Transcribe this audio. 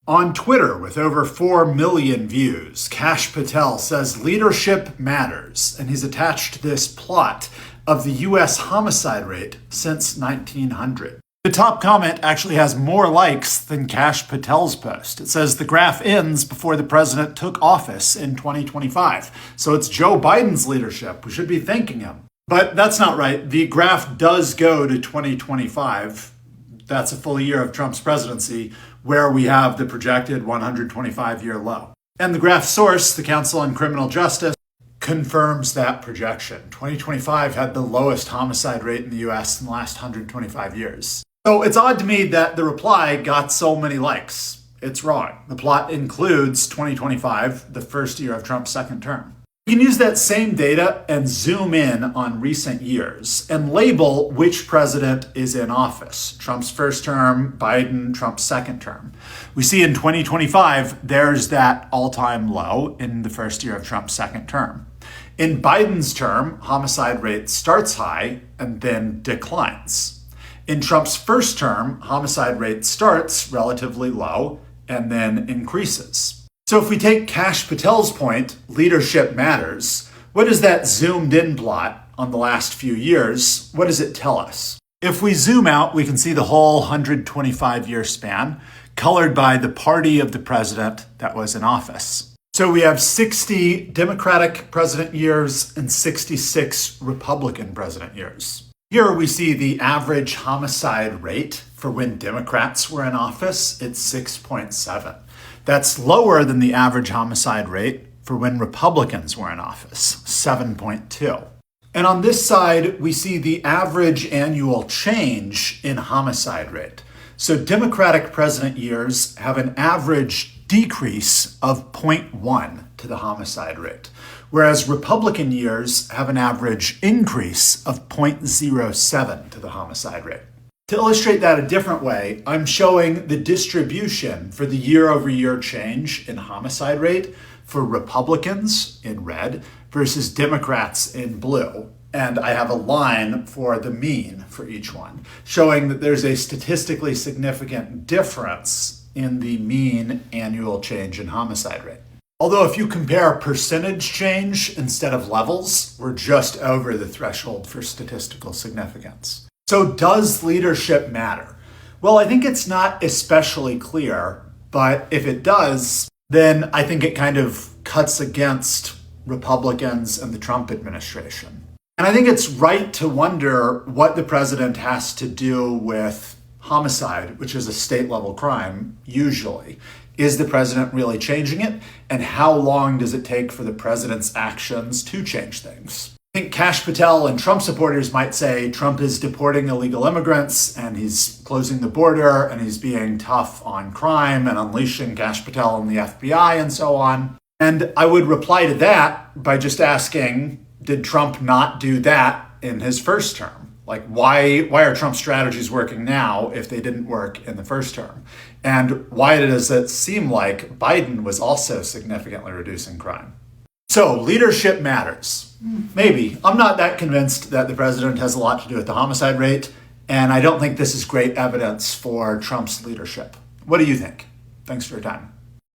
On Twitter, with over 4 million views, Kash Patel says leadership matters, and he's attached this plot of the US homicide rate since 1900. The top comment actually has more likes than Kash Patel's post. It says the graph ends before the president took office in 2025. So it's Joe Biden's leadership. We should be thanking him. But that's not right. The graph does go to 2025. That's a full year of Trump's presidency, where we have the projected 125-year low. And the graph source, the Council on Criminal Justice, confirms that projection. 2025 had the lowest homicide rate in the US in the last 125 years. So it's odd to me that the reply got so many likes. It's wrong. The plot includes 2025, the first year of Trump's second term. You can use that same data and zoom in on recent years and label which president is in office. Trump's first term, Biden, Trump's second term. We see in 2025, there's that all-time low in the first year of Trump's second term. In Biden's term, homicide rate starts high and then declines. In Trump's first term, homicide rate starts relatively low and then increases. So if we take Kash Patel's point, leadership matters, what is that zoomed in plot on the last few years? What does it tell us? If we zoom out, we can see the whole 125-year span colored by the party of the president that was in office. So we have 60 Democratic president years and 66 Republican president years. Here we see the average homicide rate for when Democrats were in office. It's 6.7. That's lower than the average homicide rate for when Republicans were in office, 7.2. And on this side, we see the average annual change in homicide rate. So Democratic president years have an average decrease of 0.1 to the homicide rate, whereas Republican years have an average increase of 0.07 to the homicide rate. To illustrate that a different way, I'm showing the distribution for the year-over-year change in homicide rate for Republicans in red versus Democrats in blue. And I have a line for the mean for each one, showing that there's a statistically significant difference in the mean annual change in homicide rate. Although if you compare percentage change instead of levels, we're just over the threshold for statistical significance. So does leadership matter? Well, I think it's not especially clear, but if it does, then I think it kind of cuts against Republicans and the Trump administration. And I think it's right to wonder what the president has to do with homicide, which is a state-level crime, usually. Is the president really changing it? And how long does it take for the president's actions to change things? I think Kash Patel and Trump supporters might say Trump is deporting illegal immigrants and he's closing the border and he's being tough on crime and unleashing Kash Patel and the FBI and so on. And I would reply to that by just asking, did Trump not do that in his first term? Like, why are Trump's strategies working now if they didn't work in the first term? And why does it seem like Biden was also significantly reducing crime? So leadership matters. Maybe. I'm not that convinced that the president has a lot to do with the homicide rate, and I don't think this is great evidence for Trump's leadership. What do you think? Thanks for your time.